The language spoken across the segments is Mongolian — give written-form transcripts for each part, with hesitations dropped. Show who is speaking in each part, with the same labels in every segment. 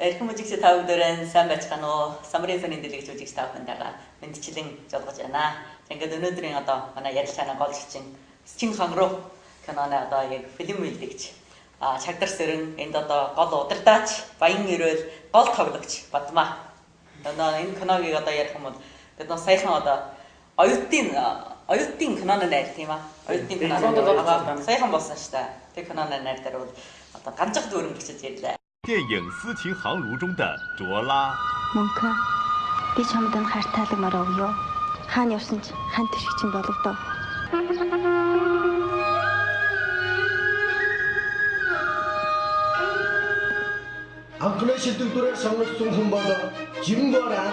Speaker 1: Эрхэм жүжигч та бүдэрэн сайн байцгаана уу? Самрын сони дэлгэж жүжигч та бүхэндээ мэдчилэн жолгож байна. Ингээд өнөөдрийн одоо манай ярилцлагын гол жичин Счин хан руу киноны одоо яг фильм үйлдэгч Чагдар Сэрэн энд одоо гол удирдаач, баян ирвэл гол тоглогч Бадмаа. Одоо энэ киногийг одоо ярих юм бол бид нөө саяхан одоо оюутын киноны найр тийм аа. Оюутын киноны саяхан болсон шүү дээ. Тэр киноны найр дээр бол одоо ганцх дүүрэн бичиж ярьлаа.
Speaker 2: 电影《私情航如》中的卓拉。
Speaker 3: Мөнхөн би чамд энэ хартаалагмаар өгөө. Хаана явсан ч хань төшиг чинь болгодоо.
Speaker 4: Анхны шилдэг дүрээр сонгогдсон хүн бол Жимбора.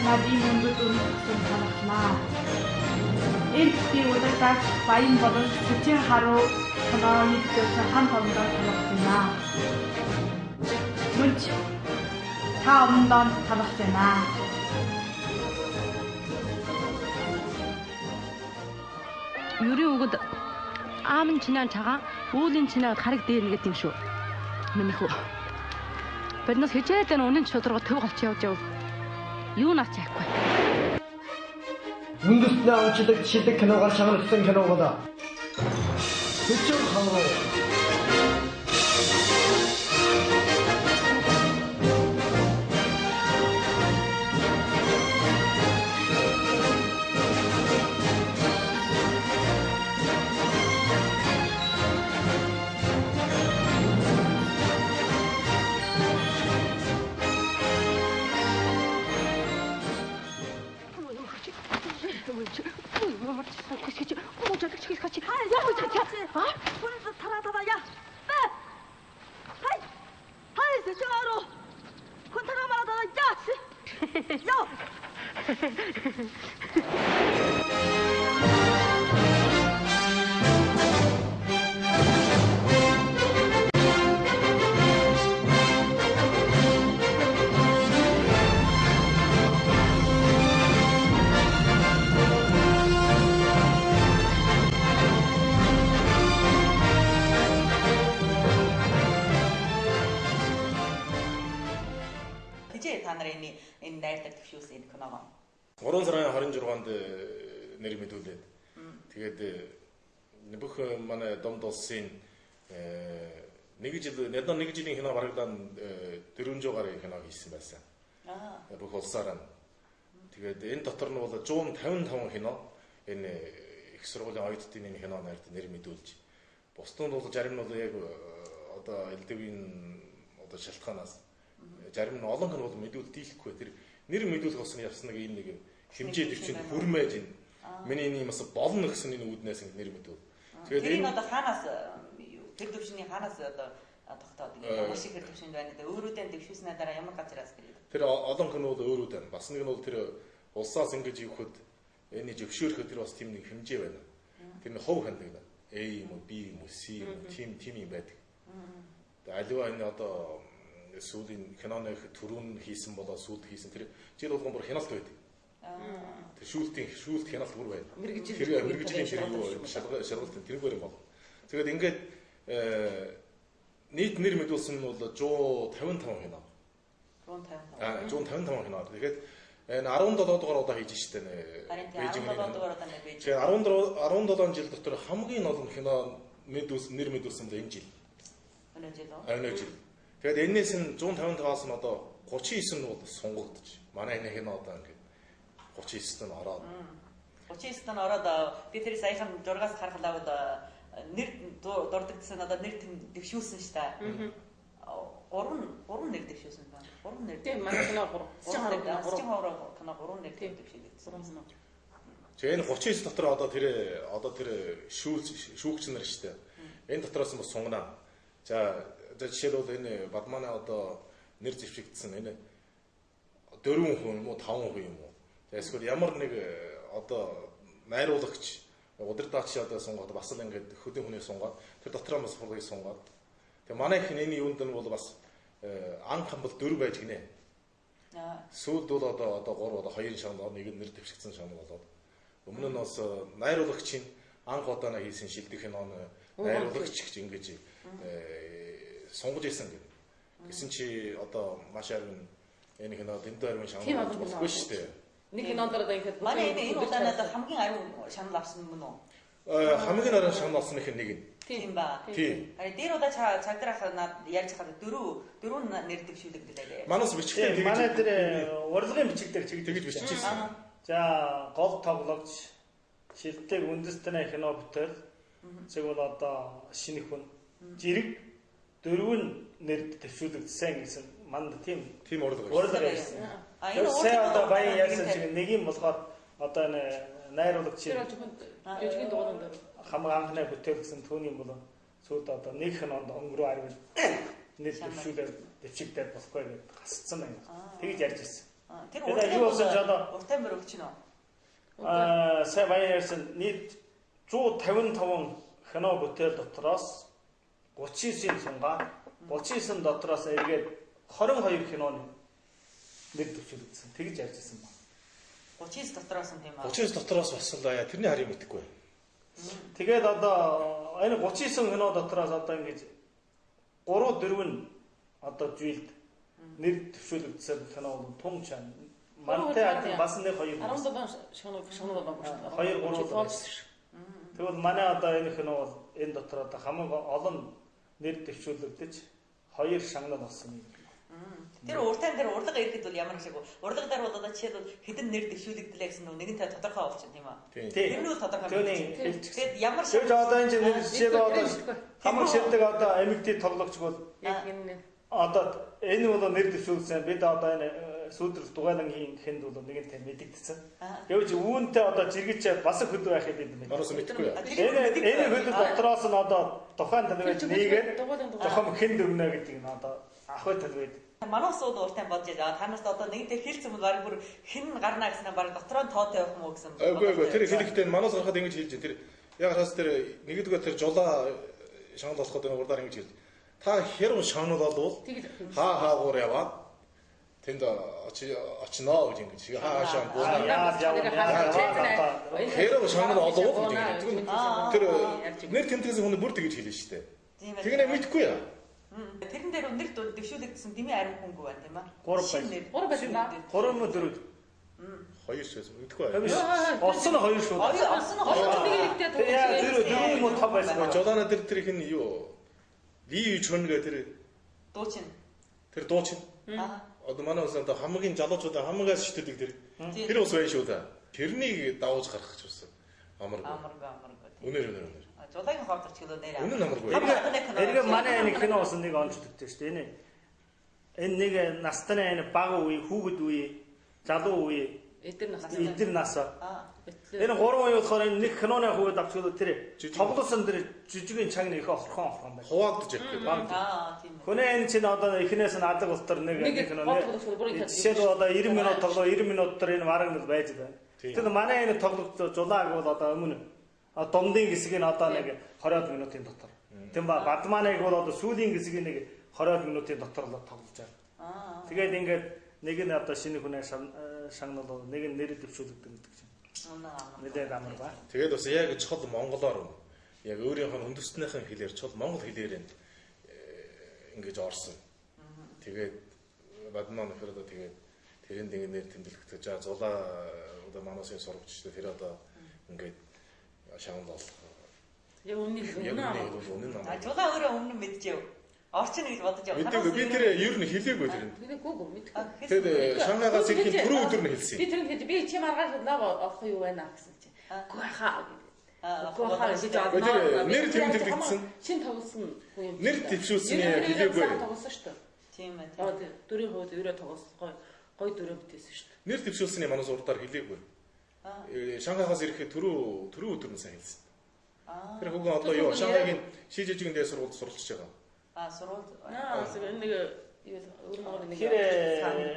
Speaker 5: Нади мөнгөд өрнөсөн санагдлаа. Энд би удаач баян болон Счин харуу киноны дэвшин хан томдоо танилцсан. Мөнч та өмнөд танилцсан.
Speaker 6: Юрийн үгэнд аам нь чинаа цагаан, үүлийн чинаа хараг дээр нэгэд юм шүү. Минийхүү. Биднээс хичээдэг үнэн шударга төв голч явж яв. Юу наач яахгүй.
Speaker 4: Үндэснээ онцлог шилдэг киногаар шагналсан кино болоо. Счин хан руу.
Speaker 1: Энэ найрдаг төвшүүлсэн энэ киногоо
Speaker 7: 3 сарын 26-нд нэр мэдүүлээд тэгээд бүх манай домд улсын нэг жилийн кино барагдан 400 гаруй кино хийсэн байсан. Бүх улсаараа. Тэгээд энэ дотор нь бол 155 кино энэ их сургуулийн оюутны кино найрд нэр мэдүүлж. Бусдын бол зарим нь бол яг одоо элдвийн одоо шалтгаанаас зарим нь олон кинод мэдүүлэлт хийхгүй. Тэр нэр мэдүүлэх болсон явсан нэг хэмжээ төвчөнд хүрмээж ин. Миний энэ юмас болно гэсэн энэ үүднээс нэр мэдүүл.
Speaker 1: Тэгээд энэ одоо хаанаас тэр төвшний хаанаас одоо тогтоод ингэ маш их төвшөнд байна гэдэг. Өөрөөдөө төвшүүлснээр дараа ямар газараас гэдэг.
Speaker 7: Тэр олон кинод өөрөөдөө бас нэг нь бол тэр улсаас ингэж явахад энэ зөвшөөрөхөд тэр бас тийм нэг хэмжээ байна. Тэр нэг хов хандаг. A юм уу, B юм уу, C юм уу, тийм юм байдаг. Аливаа энэ одоо сүүлийн киноны түрүүн хийсэн болоо сүүлд хийсэн тэр жил болгон бүр хяналт байдаг. Тэр шүүлт хяналт бүр байна. Мэргэжлийн тэр юу шалгалт тэргээр юм бол. Тэгээд ингээд нийт нэр мэдүүлсэн нь бол 155 кино. 155 кино. Тэгээд энэ 17 дугаар удаа хийж штэ нэ. Бээжинг 17 дугаар удаа нэ Бээжинг. Тэгээд 17 жил дотор хамгийн олон кино нэр мэдүүлсэн бол энэ жил. Өнөө жил. Тэгээд энэс нь 155-аас нь одоо 39 нь бол сунгагдчих. Манай энэ кино одоо ингээд 39-т нь ороод.
Speaker 1: 39-т нь ороод би тэр саяхан зургаас харахлаа нэр дурддагсан одоо нэр дэвшүүлсэн шүү дээ. 3 нэр дэвшүүлсэн байна. 3 нэр. Тийм манай кино 3 кино 3 нэр дэвшүүлсэн.
Speaker 7: Тэгээ энэ 39 дотор одоо тэр шүүгч нар шүү дээ. Энэ дотроос нь бас сунгана. За жишээлбэл энэ Бадманы одоо нэр зэвшигдсэн энэ 4 хүн юм уу 5 хүн юм уу. Эсвэл ямар нэг одоо найруулагч удирдаач одоо сунгаад бас л ингээд хөдөө хүний сунгаад тэр дотроо бас хургийг сунгаад. Тэгээ манай их энэ юунд нь бол бас анх хамбал 4 байж гинэ. Сүүлд бол одоо 3 одоо 2 шагнал нэг нэр дэвшигдсэн шагнал болоод өмнө нь бас найруулагчийн анх удаанаа хийсэн шилдэг киноны найруулагч гэж ингэж сунгаж ирсэн гэнэ. Гэсэн чи одоо маш арвин энэ кино дэндүү арвин шагнал болохгүй шүү дээ.
Speaker 6: Нэг кинондор одоо ингээд
Speaker 1: манай энэ удаанаад хамгийн арвин шагнал авсан мөн үү?
Speaker 7: Хамгийн арвин шагнал авсан нэг нь.
Speaker 1: Тийм ба.
Speaker 7: Тийм.
Speaker 1: Ари дээр удаа цагдрахаа ярьж хахад дөрөв нэр дэвшүүлэгдэлээ.
Speaker 7: Манус бичгтэй
Speaker 4: манай дээр урлагийн бичиг дээр
Speaker 7: тэгж биччихсэн.
Speaker 4: За гол тоглогч шилдэг үндэсний кино бүтээл зөв бол одоо шинэ хүн жирэг дөрвөн нэр дэвшүүлэгдсэн гэсэн манд тийм урлаг байсан. Энэ сая одоо баян ярьсан шиг нэг юм болохоор одоо найруулагч
Speaker 6: жижигэн дугаарнд
Speaker 4: хамаг анхны бүтээлсэн түүний бол сүйд одоо нэг кинонд өнгөрөө арвин нэр дэвшигдээд болохгүй гэж гасцсан байна. Тэгж ярьж ирсэн.
Speaker 1: Тэр
Speaker 4: юу болсон ч одоо
Speaker 1: уртамбар өгч нөө.
Speaker 4: Сая баян ярьсан нийт 155 кино бүтээл дотроос 39-ийн сунгаа 39 дотроос эргээд 22 киноны нэр дэвшүүлсэн. Тэгж ярьж ирсэн байна.
Speaker 1: 39 дотроос нь тийм аа.
Speaker 7: 39 дотроос бас л тэрний харийг мэдэхгүй.
Speaker 4: Тэгээд одоо энэ 39 кино дотроос одоо ингэж 3-4 нь одоо зүйлд нэр дэвшүүлэгдсэн кино бол тун чан. Мантай бас нэг 2
Speaker 6: 17 шагнал байгаа шүү
Speaker 4: дээ. 2-3 тэгвэл манай одоо энэ кино бол энэ дотор одоо хамаг олон нэр дэвшүүлэгдэж 2 шагнал болсон юм.
Speaker 1: Тэр уртан дээр урлага иргэд бол ямар шиг урлага дээр бол одоо жишээд бол хэдэн нэр дэвшүүлэгдлээ гэсэн нь нэгэнтэй тодорхой болчихно тийм үү? Тэр нь тодорхой. Тэгээд ямар шиг
Speaker 4: одоо энэ нэр жишээд одоо хамаг шилдэг одоо эмэгтэй тоглогч бол
Speaker 6: яг энэ
Speaker 4: одоо энэ бол нэр дэвшүүлсэн бид одоо энэ сүүдрэл дугаалan хийн гэхэнд бол нэгэнтэй мэдэгдсэн. Гэвч үүнтэй одоо жиргэж бас хөдөө байхыг бид мэдээ.
Speaker 7: Манаас мэдэхгүй.
Speaker 4: Энэ хөдөө дотроос нь одоо тухайн төлөвөж нийгээд зохиом хэн дөрнө гэдэг нь одоо ахвай төлөвөд
Speaker 1: Манасууд уртан бодож байгаа. Танаас одоо нэг дээр хэлсэн бол баг бүр хэн гарна гэсэн баг дотроо тоотой явах мó гэсэн.
Speaker 7: Үгүй тэр хэлэхдээ манаас гарахад ингэж хэлж тэр яг хаас тэр нэгдүгээр тэр жолоо шагнал болоход энэ урдаар ингэж хэлж. Та хэрв шагнал болвол хаагуур яваад тэнд очноо гэж ингэж хаашаа буунаа. Хэрв шагнал болвол гэж тэр нэр тэмдгээс хүн бүр тэгж хэлнэ шүү дээ. Тэгнэ мэдхгүй яа.
Speaker 1: Тэрэн дээр нэр дэвшүүлэгдсэн дэмий арим хүнгүй байна тийм
Speaker 4: аа.
Speaker 6: 3 байна.
Speaker 4: 3 мө 4.
Speaker 7: 2 шээс мэдхгүй.
Speaker 4: Олсон 2 шүү.
Speaker 1: Олсон 2
Speaker 6: нэгтэй
Speaker 4: яа 4 мө 5 байсан.
Speaker 7: Жолоона тэр их нь юу? Ли чөнгээ тэр
Speaker 1: дуучин.
Speaker 7: Тэр дуучин. Одоо манай ус одоо хамгийн залуучуудаа хамгаас шитгэдэг тэр. Тэр ус байна шүү да. Тэрнийг давууж гарах гэж болсон. Амаргүй. Үнээр.
Speaker 1: Жолоогийн хоолторч гэлөө нэр.
Speaker 7: Үнэн амаргүй.
Speaker 4: Эргээ манай энэ кино ус нэг онцлогдсон шүү дээ. Энэ нэг настаны энэ бага үе, хүүхэд үе, залуу үе, эдэр нас. Энэ 3 үе болохоор энэ нэг киноны хүүхэд авчихвал тэр тоглосон тэр жижигэн чаг нэг их орхон байна.
Speaker 7: Хуваагдаж явах гэдэг.
Speaker 1: Тийм.
Speaker 4: Хөнөө энэ чинь одоо эхнээс нь алга устар нэг кино. Жишээ нь одоо 90 минут тоглоо 90 минут дотор энэ мараг нь байж байна. Тэгэхээр манай энэ тоглогч жулааг бол одоо өмнө домдын хэсэг нь одоо нэг 20 минутын дотор. Тийм ба бадманыг бол одоо сүүлийн хэсэг нэг 20 минутын дотор л тоглож байгаа. Тэгээд ингээд нэг нь одоо шинэ хүнээ шагнал бол нэг нь нэр дэвшүүлэгдэн гэдэг чинь. Мэдээд амар ба.
Speaker 7: Тэгээд бас яг чухал монголоор яг өөрийнх нь үндэстнийхэн хэлээр чухал монгол хэлээр ингэж орсон. Тэгээд бадман нөхөр одоо тэгээд тэрэн нэр тэмдэглэхдээ за зулаа одоо манаас сурагчтай тэр одоо ингээд шагнал бол.
Speaker 6: Яг үнэн.
Speaker 1: Жулаа өөрөө өмнө мэдчихв. Орчин гэж бодож яваа.
Speaker 7: Мэдээгүй би тэр ер нь хэлээгүй тэр.
Speaker 6: Мэдээгүй мэдгүй.
Speaker 7: Тэгээд Шангайгаас ирэхэд түрүү өдөр нь хэлсэн.
Speaker 6: Би тэр хэд би чи маргааш наваа авах юу байна гэсэн чи. Үгүй хаа. Үгүй хаа гэж аваа.
Speaker 7: Нэр тэмдэглэгдсэн.
Speaker 6: Шин тоглосон хүн юм.
Speaker 7: Нэр төвшүүлсэн хэлээгүй.
Speaker 6: Тоглосон шүү дээ.
Speaker 1: Тийм ээ.
Speaker 6: Дөрийн хувьд өөрөө тоглосон гой дөрөө бүтээсэн шүү дээ.
Speaker 7: Нэр төвшүүлсний манаас урдаар хэлээгүй. Шангайгаас ирэхэд түрүү өдөр нь сайн хэлсэн. Тэр хүүхэн одоо юу Шангайгийн шижижигэн дээр сургуульд суралцж байгаа.
Speaker 1: Сургууль.
Speaker 6: Нэг өөр нэг.
Speaker 4: Тэр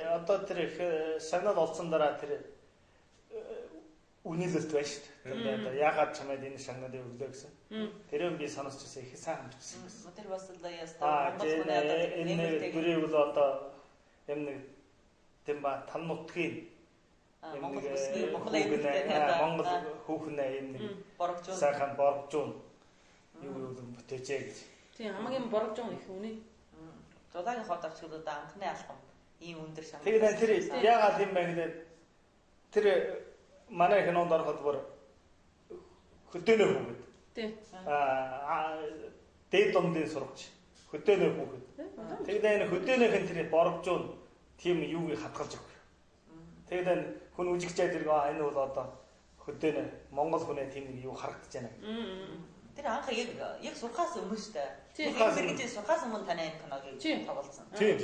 Speaker 4: одоо тэр шагнал олсон дараа тэр үнэлэлт байна шүү дээ. Тэгээд одоо яагаад чамайг энэ шагнад өглөө гэсэн. Тэрэн би сонсчихсан их сайн хамжсан гэсэн.
Speaker 1: Тэр бас л ястаа Монгол хүн одоо
Speaker 4: энэ бүрийг бол одоо юм нэг тийм ба там нутгийн
Speaker 1: Монгол бүсгүй Монгол
Speaker 4: хүүхнээ юм нэг
Speaker 1: боргожуун
Speaker 4: сайхан боргожуун юу бүтээжээ гэж.
Speaker 6: Тийм хамгийн боргожуун их үнэ.
Speaker 1: Зулагийн хот авчгуудад анхны алхам ийм өндөр шагнал.
Speaker 4: Тэгээд тэр яагаад юм бэ гэдэг тэр манай кинонд ороход бүр хөдөөнөө хүүхэд.
Speaker 6: Тийм.
Speaker 4: Дээд дундын сурагч хөдөөнөө хүүхэд. Тэгээд энэ хөдөөнийхэн тэр боргожуун тийм юуг хатгалж өгөх. Тэгээд хүн үжигчээд тэрг энэ бол одоо хөдөөнө Монгол хүнээ тийм нэг юу харагдаж байна.
Speaker 1: Тэр анх яг сурхаас өмнө шүү дээ. Мэргэжийн сурхаас өмнө таны энэ киног тоглосон.
Speaker 7: Тийм.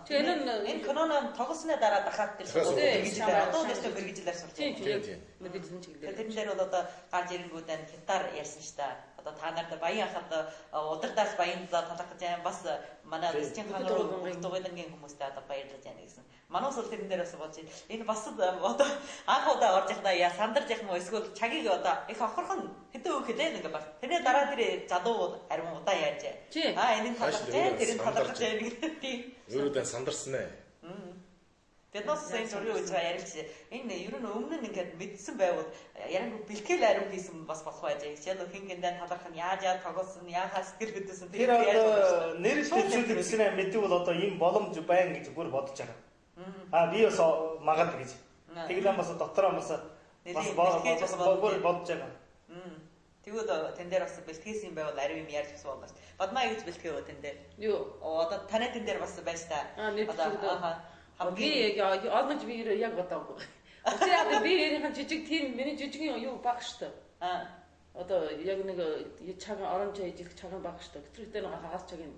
Speaker 1: Тэгээд энэ киноноо тоглосны дараа дахиад тэр мэргэжлэр одоо л өстө мэргэжлэр сурч байна.
Speaker 6: Тийм. Мэргэжлийн чиглэлээр.
Speaker 1: Тэрэн дээр бол одоо гарч ирэнгүүтээ хятаар ярьсан шүү дээ. Одоо та нарт баян хахад удирдаас баян талах гэж байгаа бас манай Дэсчин хаан дугуйлангийн хүмүүстэй одоо баярлаж байна гэсэн. Манус бол тэрэн дээр бас болж байна. Энэ бас одоо анх удаа орж явахдаа яа сандарч явах юм эсвэл чагийг одоо их охорхон хэдэн үг хэлээ нэг баг. Тэрний дараа тэр залуу ариун удаа яаж. Энэ талах гэж тэрэн талах гэж нэг тийм.
Speaker 7: Өөрөөдөө сандарсан ээ.
Speaker 1: Бид нас сайн зөвлөө гэж ярилч энэ ер нь өмнө нь ингээд мэдсэн байвал ярангуй бэлтгэл ариун хийсэн бас болох байж. Жишээлбэл хингэндээ таларх нь яаж тоглосон, яахаа сэтгэл хөдлөсөн
Speaker 4: тэр одоо нэр дэвшүүлэх гэснээр мэдээ бол одоо ийм боломж байна гэж бүр бодож байгаа. Би бас магад гэж. Тэглэн бас дотроо бас бүр бодож байгаа.
Speaker 1: Тэгвэл тэн дээр бас бэлтгэсэн юм байвал ариун юм ярьж гэсэн болно. Бадмаа гэж бэлтгээв тэн дээр.
Speaker 6: Юу?
Speaker 1: Одоо танай тэн дээр бас байж та. Одоо
Speaker 6: би однож би яг бодоогүй. Учир би ерөнхийдөө жижиг тийм миний жижигэн юу баг штэ. Одоо яг нэг цагаан оранж ижих цагаан баг штэ. Гэвч нэг хагас цагийн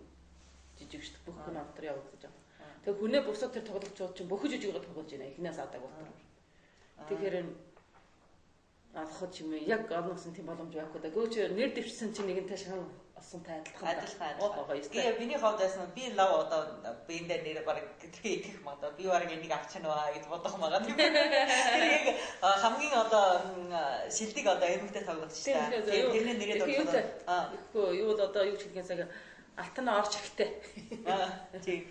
Speaker 6: жижиг штэ. Бүх хүн автор явагдаж байгаа. Тэг хүнээ бусад тэр тоглогчууд чинь бүх жижигээр тоглож байна. Эхнээс адаг болтор. Тэгэхээр алхаж юм яг одноос нь тийм боломж байхгүй да. Гөөч нэр дэвчсэн чинь нэгэн ташаан олсонтай адилхан.
Speaker 1: Тэгээ миний хувьд байсан би лав одоо биендээ нэр баг гэдгээ их магадаа би бараг энийг авчихна гэж бодох байгаа. Тэр яг хамгийн одоо шилдэг одоо эмэгтэй тоглогч та. Тэрний нэрээ дуртай.
Speaker 6: Юу одоо юу ч хэлгэн цаг алтан орч ихтэй.
Speaker 1: Тийм.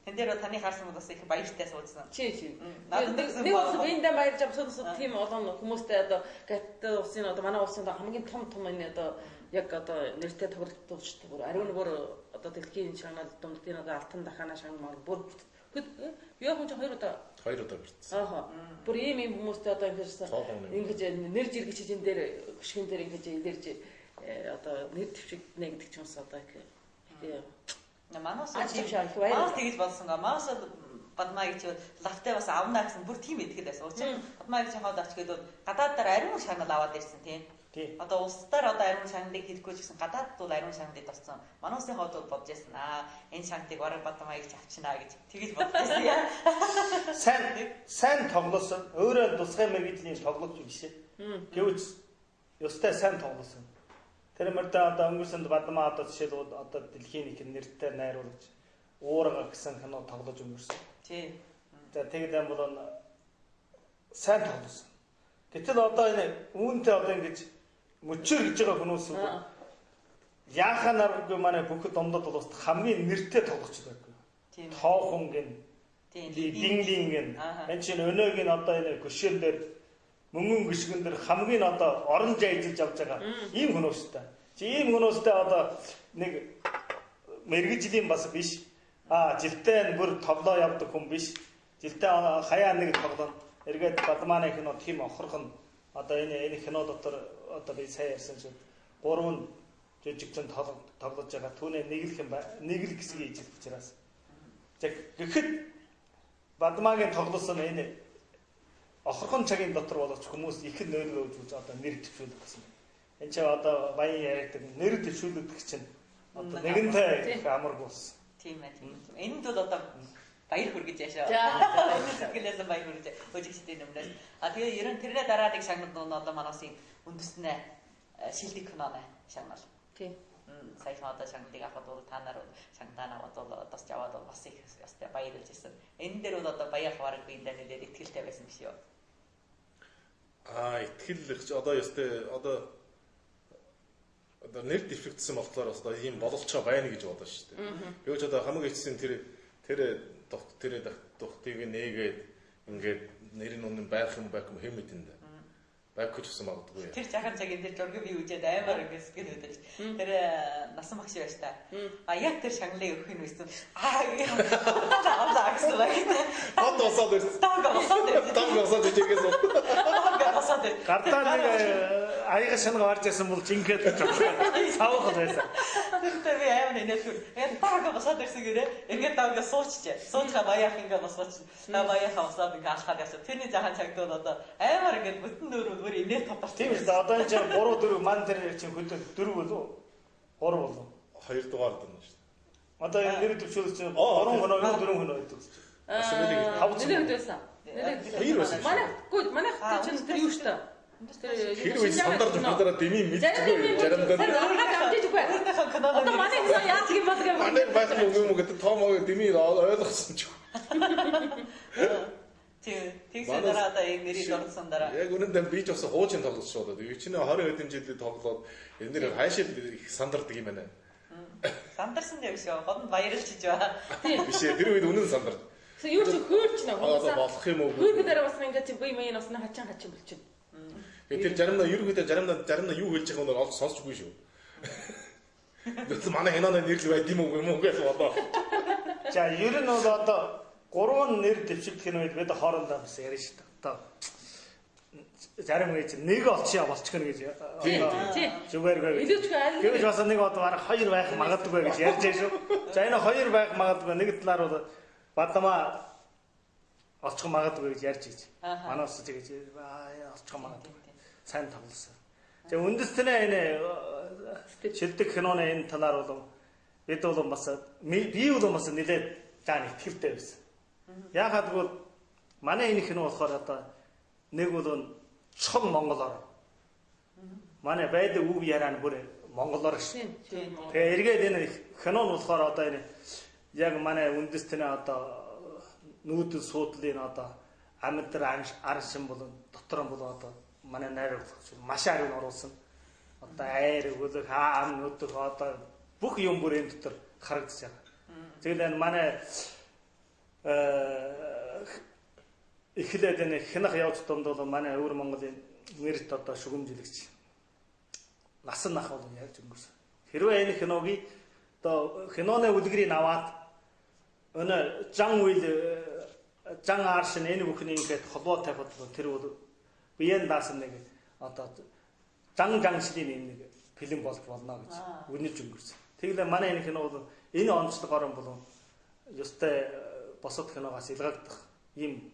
Speaker 1: Тэн дээр таны харсан бас их баяртай суудсан.
Speaker 6: Чи. Нэг ус биендээ баярж авсан тийм олон хүмүүстэй одоо гаттай усын одоо манай улсын хамгийн том энэ одоо яг одоо нэртэй тоглогчтой бүр ариун бүр одоо дэлхийн шагнал дундын одоо алтан дахана шагнал бүр юу хүн ч хоёр удаа бэрцсэн. Бүр ийм хүмүүстэй одоо ингэж нэр жиргэж энэ дээр гүшгэн дээр ингэж илэрж одоо нэр дэвшигнэ гэдэг ч юмс одоо их
Speaker 1: Манаас тэгж болсон. Манаас Бадмаа гэж лавтай бас авна гэсэн бүр тийм итгэл байсан. Учир Бадмаа гэж хаад очгээд гадаадаар ариун шагнал аваад ирсэн тийм. Одоо улсдаар одоо ариун шагналыг хэлэхгүй ч гэсэн гадаадд бол ариун шагналыг тосцсон. Мануусын хоод бол бодож байсан. Энэ шагналыг бараг Бадмаа гэж авчнаа гэж тэгж бодож байсан яа.
Speaker 4: Сайн тоглосон. Өөрөө тусгай мэргэжлийн тоглогч биш. Гэвч ёстой сайн тоглосон. Тэр мөрдөө одоо өнгөрсөнд Бадмаа одоо жишээлбэл одоо дэлхийн их нэртэй найруулагч Уурга гэсэн кино тоглож өнгөрсөн.
Speaker 1: Тийм.
Speaker 4: За тэгээд юм бол сайн тоглосон. Гэтэл одоо энэ үүнтэй одоо ингэж мөчөр гэж байгаа хүмүүс яаханаргүй манай бүхэд домдод бол хамгийн нэртэй тоглогч байхгүй. Тийм. Тоохонгийн динглингийн энэ чинь өнөөгийн одоо энэ гүшэн дээр мөнгөн гიშгэн дээр хамгийн одоо оронж ажиллаж авч байгаа ийм хүмүүстэй. Чи ийм хүмүүстэй одоо нэг мэргэжлийн бас биш. Жилдээ бүр тоглоо явдаг хүн биш. Жилдээ хаяа нэг тоглоно. Эргээд Бадмааны кино тийм охорхон одоо энэ кино дотор одоо би сайн ярьсан чинь 3 жижигхэн тоглож байгаа. Түүний нэг л хэсгийг хийж учраас. Тэгэхэд Бадмаагийн тоглосон энэ охорхон цагийн дотор боловч хүмүүс их нэр өгж одоо нэр дэвшүүлдэг гэсэн. Энд чинь одоо баян яриад нэр дэвшүүлдэг чинь одоо нэгэнтэй их амар болсон.
Speaker 1: Тийм ээ. Энд бол одоо баяр хүргэж яашаа. Сэтгэлээс баяр хүргэж өжигчдийн өмнөөс. Тэгээ ерөн тэрний дараа нэг шагнал нь одоо манайсын үндэснээ шилдэг киноноо шагнал. Тийм. Саяхан одоо шагналыг авахд бол та нар шагналаа аваад бол одоос яваад бас их ястай баярлж ирсэн. Энэ дээр бол одоо баяр хаварыг биендээ нэлээд ихтгэлтэй байсан биш үү?
Speaker 7: Итгэл одоо ёстой одоо нэр дефектсэн болохоор бас ийм боловчоо байна гэж бодож шүү дээ. Юу ч одоо хамгийн эцсийн тэр тухтыг нээгээд ингээд нэр нь үнэн байх юм хэм мэдэн дээ. Байхгүй ч гэсэн магадгүй.
Speaker 1: Тэр жахан цагийн дээр жургыг бий үжээд аймаар ингээд сэтгэл хөдлөж. Тэр насан багш байж та. Яг тэр шагналыг өгөх нь байсан. Авлаа гэсэн байх.
Speaker 7: Хот усаад ирсэн. Танг усаад ижигээс.
Speaker 4: Гартаа нэг аяга шанга орж исэн бол жинхээд савхал байсан.
Speaker 1: Тэр би аймаа нэлээд яг танг усаад ирсэн гэрээ. Ингээд танг суучжээ. Суучгаа баяах ингээд босооч. Та баяахаа усаад ингээд алхаад ясаа. Тэрний жахан цагтууд одоо аймаар ингээд бүтэн дөөрөөр инээ тодорч.
Speaker 4: Тийм ээ. Одоо энэ 3 4 ман дээр чинь хөдөө 4 болов уу? 3 болов.
Speaker 7: 2 дугаар дэрнэ шүү дээ.
Speaker 4: Одоо энэ нэр төвшөөл чинь 3 хоноо 4 хоноо гэдэг.
Speaker 6: Нэлээд байсан. Манай чинь тэр юу шүү дээ.
Speaker 7: Тэр үе сандарч бодороо дэмий мэдчихгүй заримдаа.
Speaker 6: Одоо манай хүн яаж юм бол гэх юм.
Speaker 7: Манай байсан юм гэдэг том дэмий ойлгосон ч.
Speaker 1: Тэгсэн дараа одоо яг нэрийг орсон дараа.
Speaker 7: Яг үнэндээ би ч бас хуучин тоглож шууд. Тэгээ чинь 20 хэдэн жилийн тоглоод энэ нэр хайшаа их сандардаг юм байна.
Speaker 1: Сандарсан дээр биш үү? Годонд баярлж байгаа.
Speaker 7: Биш ээ. Тэр үед үнэн сандарч.
Speaker 6: Тэгсэн юу ч хөөрч нэ.
Speaker 7: Одоо болох юм уу?
Speaker 6: Хөөргө дээр бас ингээд бие мэн усна хачин болчихно.
Speaker 7: Тэр заримдаа ерөнхийдөө заримдаа юу хэлж байгаа нь олж сонсчгүй шүү. Тэгсэн манай хиноноо нэрлэг байд юм уу гэж бодоо.
Speaker 4: За ер нь бол одоо 3 нэр дэвшигдэх нь бид хоорондоо бас ярьж шүү дээ. Одоо зарим гэж нэг олчиа болчих нь гэж зүгээр байгаад. Гэвч бас нэг одоо бараг 2 байх магадгүй гэж ярьж байгаа шүү. За энэ 2 байх магадгүй нэг талаар бол бадамаа олчих магадгүй гэж ярьж байгаа. Манай ус тэгэж олчих магадгүй. Сайн тоглосон. За үндэстэнээ энэ шилдэг киноны энэ талаар бол бид бол бас би бол бас нэлээд заан ихтэй байсан. Яагаад гэвэл манай энэ кино болохоор одоо нэг бол чон монголоор. Манай байдаг үг яриа нь бүр монголоор шүү. Тэгээ эргээд энэ кино нь болохоор одоо энэ яг манай үндэстэнээ одоо нүүдэл суудлын одоо амьдар аршин болон дотор нь бол одоо манай найр маш ариун оруулсан. Одоо айр хөлөг хаам нүдэх одоо бүх юм бүр энэ дотор харагдаж байгаа. Тэгэл энэ манай эхлээд энэ хянах явц домд бол манай өвөр Монголын нэрт одоо шүгэмжлэгч насан нах бол яаж өнгөрсөн. Хэрвээ энэ киногийн одоо киноны үлгэрийг аваад өнө Жан Аршин энэ бүхний ингээд холбоо тавихад тэр бол биеэн даасан нэг одоо Жаншлийн нэг фильм болж болно гэж үнэлж өнгөрсөн. Тэгэлээ манай энэ кино бол энэ онцлогоор бол ёстой босод киногоос илгаагдах ийм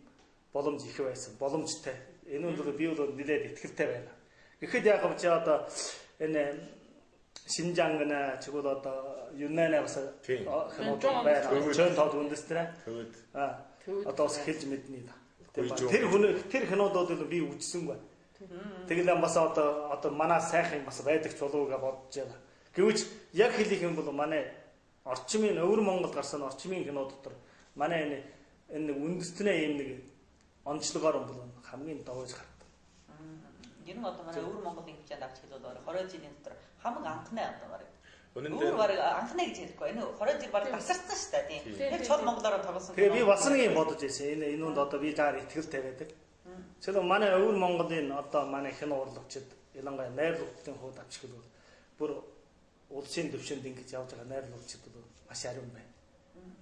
Speaker 4: боломж их байсан. Боломжтой. Энэ нь бол би бол нэлээд ихтэй байна. Гэхэд яг ч одоо энэ Шинжангна чигүүл одоо Юннана бас кинод байна. Чөн тод үндэстрэ. Одоо бас хэлж мэдний да. Тэр кинод бол би үзсэнгүй. Тэгэлээ бас одоо манай сайхан бас байдаг чулууга бодож байна. Гэвч яг хэлэх юм бол манай орчмын өвөр Монгол гарсан орчмын кино дотор манай энэ үндэстнээ юм нэг онцлогоор бол хамгийн давж гардаг.
Speaker 1: Ер нь одоо манай өвөр Монголын хэмжээнд авч хэлбэл 20 жилийн дотор хамгийн анхны одоо бараг. Өвөр бараг анхны гэж хэлэхгүй. Энэ 20 жил бараг тасарсан шүү дээ тийм. Яг чод монголоор тоглосон.
Speaker 4: Тэгээ би бас нэг юм бодож байсан. Энэ үнд одоо би заар ихтгэл тавиадаг. Зөвхөн манай өвөр Монголын одоо манай кино урлагчид ялангуяа найруулгын хувьд авч хэлбэл бүр улсын төвшөнд ингэж явж байгаа найруулагчид бол маш ариун байна.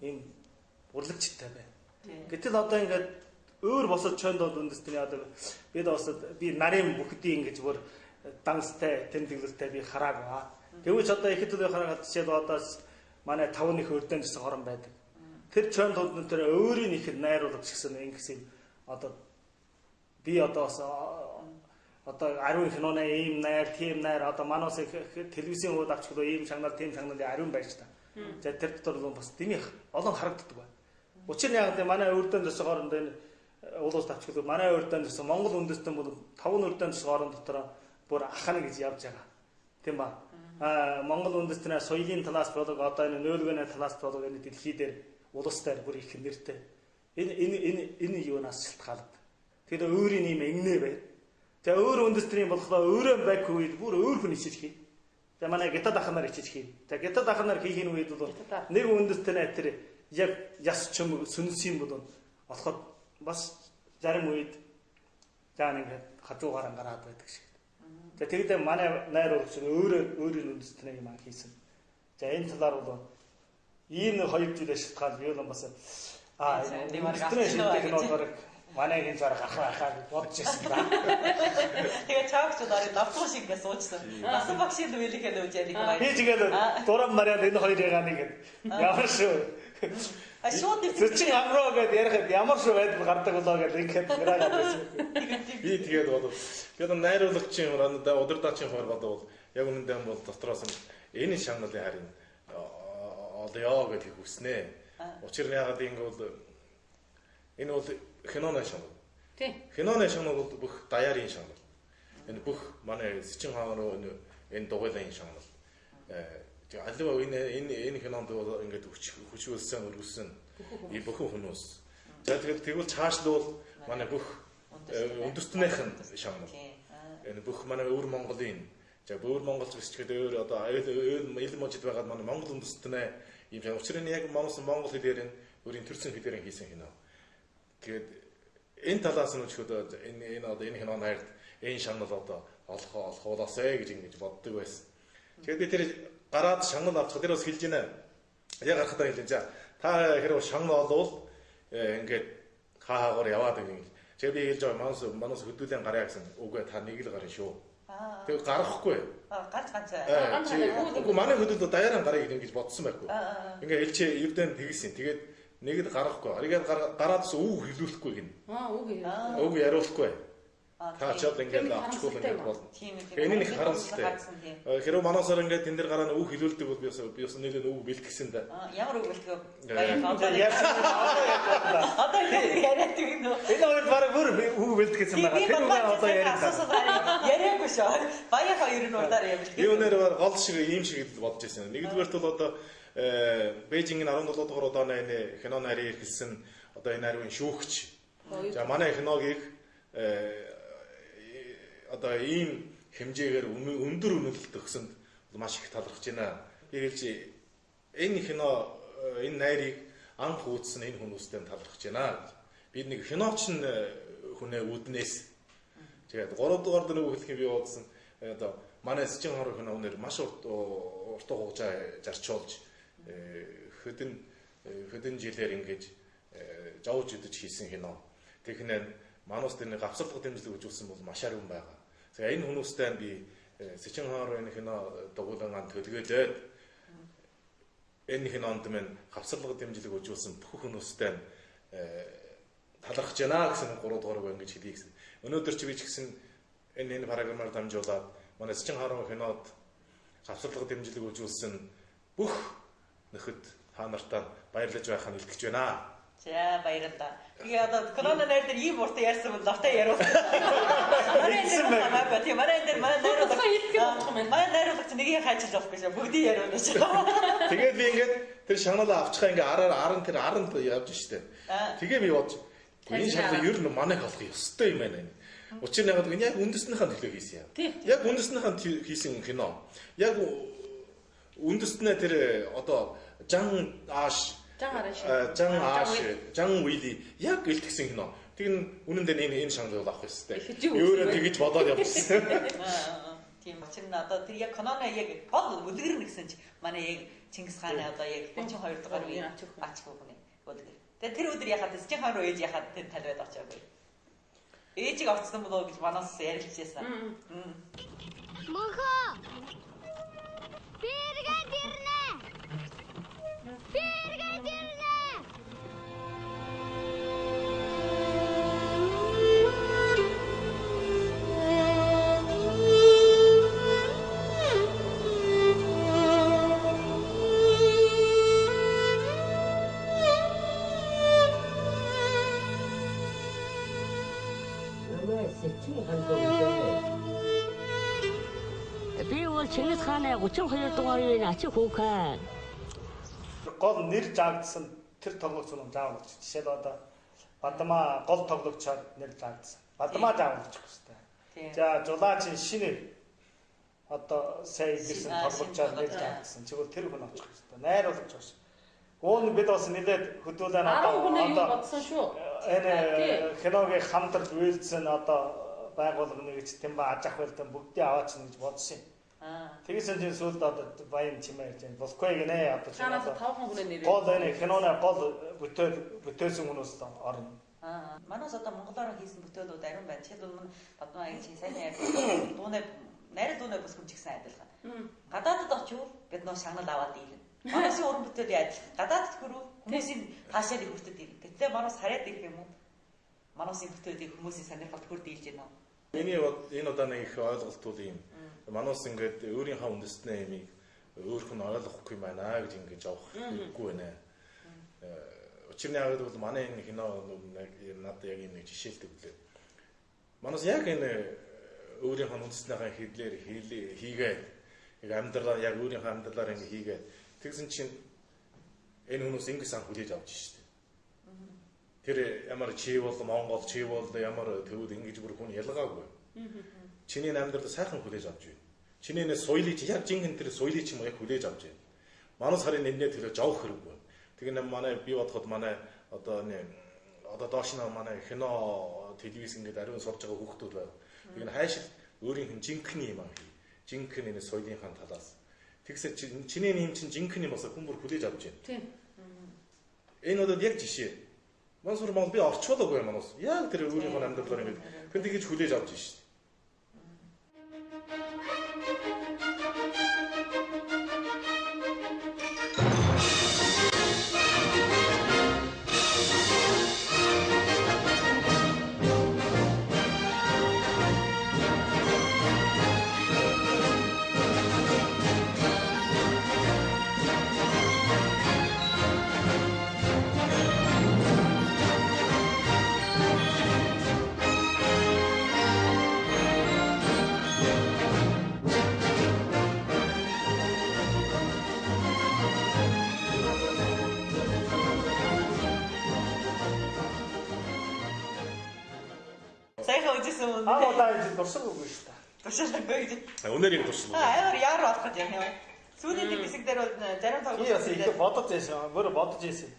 Speaker 4: Ийм урлагчтай байна. Гэтэл одоо ингээд өөр босод чонд бол үндэсний одоо бид бас би нарын бүхдийн ингэж бүр данстай тэмдэглэлтэй би хараагаа. Гэвч одоо ихэд л хараад жишээл одоо манай 5-ны өрдөн гэсэн хорон байдаг. Тэр чонд бол тэр өөрийн их найруулагч гэсэн ингэсэн одоо би одоо ариун киноны ийм найр, тийм найр одоо манаас телевизийн хүүд авчихлаа ийм шагнал, тийм шагналын ариун байж та. За тэр дотор бол бас дэмих олон харагддаг байна. Учир нь яг манай өрдөн дэс хооронд энэ улуус авчихлаа манай өрдөн дэс Монгол үндэстэн бол 5 өрдөн дэс хооронд дотор бүр ахна гэж явж байгаа. Тийм ба. Монгол үндэстнээ соёлын талаас болог одоо энэ нөөлгөөний талаас болог энэ дэлхий дээр улстай бүр их нэртэй. Энэ юунаас шалтгаалдаг. Тэгэхээр өөрийн ийм эгнээ бай. За өөр үндэстрийн болохоор өөрөө байх үед бүр өөр хүн ичиж хий. За манай гитад ахнаар ичиж хий. За гитад ахнаар хийхин үед бол нэг үндэстрийн тэр яг яс чим сүнс юм бол болоход бас зарим үед заа нэг хажуугаар ангараад байдаг шиг. За тэгдээ манай найр урагч өөрөө үндэстрийн юм хийсэн. За энэ талаар бол ийм 2 жил ашиглаад юу юм бас үндэстрийн шилдэг нотоор манайгийн зар гарахаа гэж бодож ирсэн ба.
Speaker 1: Тэгээ чаагчуд орой давтуу шиг гэж суучсан. Насан багшийн үлэхэд үж яадаг байна.
Speaker 4: Би тэгээд дурам мараад энэ хоёр ягааны гэд ямар шүү.
Speaker 1: Шууд
Speaker 4: чи амроо гэд ярихад ямар шүү байдал гардаг болоо гэд ингээд гараад байсан.
Speaker 7: Би тэгээд бодов. Тэгээд найруулагчийн удирдаачийн хуваар бодвол яг үнэндээ бол дотроос нь энэ шагналын харин олё гэж хүснэ. Учир нь ягаад ингэвэл энэ бол киноны шагнал. Тийм. Киноны шагнал бол бүх даяарын шагнал. Энэ бүх манай Сэчин хаан руу энэ дугуйлын шагнал. Алива энэ кинонд бол ингээд хүчүүлсэн өргөсөн ಈ бүхэн хүмүүс. За тэгвэл цаашлуул манай бүх үндэстнийхэн шагнал. Энэ бүх манай өвөр Монголын за өвөр монголч гэсчихэд өөр одоо ил можид байгаад манай монгол үндэстнээ ийм шагнал. Учир нь яг монгол хэлээр нь өөрийн төрсөн хэлээр хийсэн кино. Тэгээд энэ талаас нь өчигдөр энэ киноны хайрт энэ шагнал одоо олох болоосэй гэж ингэж боддог байсан. Тэгээд би тэр гараад шагнал авчих тэр бас хэлж байна. Яг гарахтаа хэлж за та хэрэг шагнал олвол ингээд хаагаар яваад байгаа юм. Тэгээд би хэлж байгаа манус хөдөлгөөний гараа гэсэн. Үгүй та нэг л гарна шүү. Тэгээд гарахгүй. Ганц. Үгүй манай хөдөлгөө даяараа гарыг ингэж бодсон байхгүй. Ингээд хэлчээ ердэн тэгсэн. Тэгээд нэг л гарахгүй. Аригаар гараадс үг хэлүүлэхгүй гин. Үг яриулахгүй. Та ч одоо ингээд авчихгүй ингээд болно. Энэ нэг харамсалтай. Хэрвээ манасаар ингээд тэн дээр гараа үг хэлүүлдэг бол би бас нэг үг бэлтгэсэн да.
Speaker 1: Ямар үг бэлтгэв? Одоо яриад тийм нөө.
Speaker 4: Энэ хоёр бараг бүр үг бэлтгэсэн байгаа. Тэр үг одоо яриад.
Speaker 1: Яриаггүй шүү. Баяа хоёр нь удаар явуулдаг.
Speaker 7: Юу нэр гол шиг ийм шиг бодож байсан. Нэгдүгээрт бол одоо Бээжингийн 17 дугаар удаа энэ кино нарийн ирсэн одоо энэ ариун шүүгч. За манай киногийг одоо ийм хэмжээгээр өндөр үнэлэлт өгсөнд маш их талархаж байна. Би хэлж энэ кино энэ найрыг анх үзсэн энэ хүмүүстэй талархаж байна. Бид нэг киноч хүнээ үднээс тэгээд 3 дугаар дээр үг хэлэх юм би бодсон. Одоо манай Сэчин хаан кино өнөр маш урт хугацаа зарчуулж хөдөн жилээр ингэж жавж идэж хийсэн кино. Тэгэхээр манус тэр нэг авсарлага дэмжлэг үзүүлсэн бол маш арвин байгаа. За энэ хүмүүстэй би Сэчин хаан руу энэ кино дугуулан төлгөөлөөд энэ кинонд минь авсарлага дэмжлэг үзүүлсэн бүх хүмүүстэй талархаж байна гэсэн 3 дугаар ингэж хэлье гэсэн. Өнөөдөр чи би ч гэсэн энэ програмаар дамжуулаад манай Сэчин хаан кинод авсарлага дэмжлэг үзүүлсэн бүх нөхөд та нартаа баярлаж байхаа илтгэж байна.
Speaker 1: За баярлалаа. Тэгээ одоо корона найр дээр ийм урт ярьсан бол лавтаа яриул. Манай найруулагч нэгийг хайчилж авахгүй шээ. Бүгдийг яриулна шээ.
Speaker 7: Тэгээд би ингээд тэр шагналаа авчихаа ингээд аранд явж штэ. Тэгээ би бодож энэ шагнал ер нь манайг олох ёстой юм байна. Учир нь яг үндэснийхээ төлөө хийсэн юм. Яг үндэснийхээ хийсэн кино. Яг үндэснээ тэр одоо Жан Уили яг илтгэсэн кино. Тэгин үнэндээ энэ шагнал авах ёстой. Өөрөө тэгэж бодоод явчихсан.
Speaker 1: Тийм учраас одоо тэр яг киноны яг гол үлгэр нэгсэн чи манай яг Чингис хааны одоо яг 32 дугаар үеийн ачгүй хүн үлгэр. Тэгээ тэр өдөр яхад Сэчин хаан руу ээж яхад тэр талбайд очиагүй. Ээжийг авцсан болоо гэж манаас ярилцсан.
Speaker 8: Мөнхөө. Бэргээд ирнэ. Бэргээд ирнэ.
Speaker 9: Би бол Чингис хааны 32 дугаар үеийн ачиг хүүхэн.
Speaker 4: Гол нэр заагдсан тэр тоглогч нь заавал жишээл одоо Бадамаа гол тоглогчоор нэр заагдсан. Бадамаа заавал очих хэрэгтэй. За жулаачин шинэ одоо сая ирсэн тоглогчоор нэлж авсан. Чигүүл тэр хүн очих хэрэгтэй. Найруулж байгаа. Уун бид бас нэлээд хөдөлгөөн одоо
Speaker 8: бодсон шүү.
Speaker 4: Энэ киногийн хамтрал үйлдсэн одоо байгууллагын нэгж Тэмба аж ах байлдан бүгдийг аваач гэж бодсон юм. Тэгсэн чинь сүүлд одоо баян чимээ гэж болохгүй гинэ одоо чинь
Speaker 8: одоо 5 хүн нэрээ.
Speaker 4: Гол энэ киноны гол бүтээсэн хүмүүс орно.
Speaker 1: Манайс одоо монголоор хийсэн бүтээлүүд ариун байна. Жишээлбэл Бадмаа аягийн сайн дууны найр дууны бүсгүмж гэсэн адилхан. Гадаадд очивол бид нөө шагнал аваад ийлэн. Манайсын уран бүтээл адилхан. Гадаадд хөрөв хүмүүсийн таашаал их хүртэд ийлэн. Гэтэл манайс хараад ирэх юм уу? Манайсын бүтээлийг хүмүүсийн сонирхолд хүрд ийлж байна уу?
Speaker 7: Энэ удаа нэг их ойлголт бол юм. Манайс ингээд өөрийнхөө үндэстний ямиг өөр хүн ойлгохгүй юм байна гэж ингэж авах хэрэггүй байна. Учир нь яг бол манай энэ кино надад яг юм нэг жишээлдэг үлээ. Манайс яг энэ өөрийнхөө үндэснийхээ хэлээр хийгээд яг амьдралаа яг өөрийнхөө амьдралаар ингэ хийгээд тэгсэн чинь энэ хүмүүс ингэ сан хүлээж авч шээ. Тэр ямар чи бол Монгол чи бол ямар төвд ингэж бүр хүн ялгаагүй. Чиний амьдралд сайхан хүлээж авч байна. Чиний нэ соёлыг яг жинхэнэ тэр соёлыг ч юм яг хүлээж авч байна. Манайс харин энэний төлөө жавх хэрэггүй. Тэгээ манай би бодоход манай одоо доош нь манай кино телевиз ингээд ариун сурж байгаа хүүхдүүд байна. Тэгээ хайшил өөрийнх нь жинхэнэ юм аа. Жинхэнэ энэ соёлынхаа талаас. Тэгсээ чиний юм чинь жинхэнэ юм басаа хүмүүр хүлээж авч байна. Тийм. Энэ бол яг жишээ. Манайс Монгол би орчуулаагүй манайс. Яг тэр өөрийнхөө амьдралаар ингээд хэн тэгэж хүлээж авч байна шүү. Дурсаггүй шүү дээ.
Speaker 1: Дурсаггүй гэж.
Speaker 7: Өнөр яг дурсаггүй.
Speaker 1: Амар яар болох гэж юм. Сүүлийн нэг хэсэг дээр бол зарим тоглолт
Speaker 4: их бодож байсан. Бүр бодож байсан.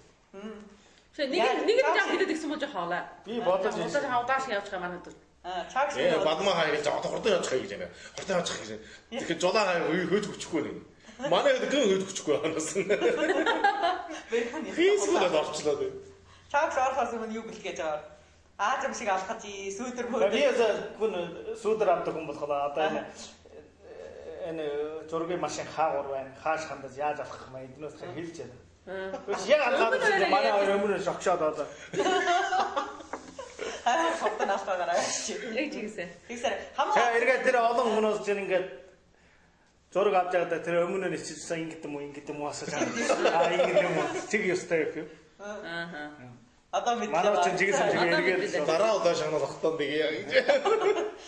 Speaker 8: Нэг жаа хийдэг гэсэн мөн жоохоо.
Speaker 4: Би бодож байсан.
Speaker 8: Одоо хавдааш явж байгаа манайд.
Speaker 1: Чагс.
Speaker 7: Бадмаа хаяж одоо хурдан явж байгаа гэж байна. Хурдан явж байгаа гэж. Тэгэхээр жолоо хөөж өчөхгүй нэг. Манай гэн хөөж өчөхгүй ханаас. Хийсгүүл орчлоо дээ.
Speaker 1: Чагс орохоос өмнө юу гэлгээж байгаа. Аажим шиг алхаж сүүдэр мөр.
Speaker 4: Би хүн сүүдэр авдаг хүн болохоор одоо энэ зургийн машин хаагур байна. Хааш хандаж яаж авах юм эднээс хэлж байна. Яг алхаад манай хоёр өмнө шогшоод одоо.
Speaker 1: Аа хурдан алхаагаараа.
Speaker 8: Яг жигсэн.
Speaker 1: Тэгсээр хамаа.
Speaker 4: Эргээд тэр олон хүмүүс чинь ингээд зураг авч байгаад тэр өмнө нь ичсэн ингэдэм үү асууж байгаа. Ингэдэм үү. Тэг ёстой гэх юм.
Speaker 8: Ааха.
Speaker 1: Одоо бид
Speaker 4: манай чинь жигсэн эргээд
Speaker 7: дараа удаа шагнал ахтан дэгээ гэж.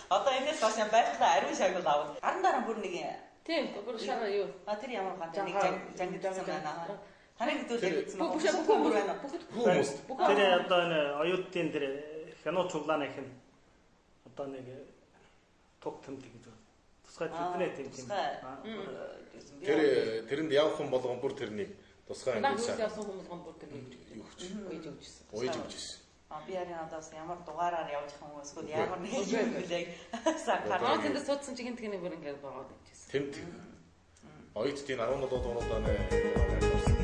Speaker 1: Одоо энэс бас юм байхлаа ариун шагнал авах. Харин дараа бүр нэг
Speaker 8: тийм бүр шараа юу.
Speaker 1: Тэр ямар ганц нэг жангидсан байна. Таныг хэдүүлээ гэсэн
Speaker 8: бүх бүр байна.
Speaker 7: Хүмүүс.
Speaker 4: Тэр одоо энэ оюутын тэр кино цуглааны их одоо нэг туг тэмдэг гэж байна. Тусгай тэдний тийм.
Speaker 7: Тэрэнд явах хүн болгон бүр тэрнийг тусгай
Speaker 8: ингэж явсан хүмүүс гомбор тэр
Speaker 7: юу гэж
Speaker 8: өгчсэн.
Speaker 7: Уйж өгчсэн.
Speaker 1: Би харин одоо ямар дугаараар явж байгаа хүмүүс эсвэл ямар нэг юм билээ сакаар.
Speaker 8: Тэнд суудсан чинь тгний бүр ингэж байгаа гэж хэлсэн.
Speaker 7: Тэнд. Оюутдын 17 дуунуудаа нэ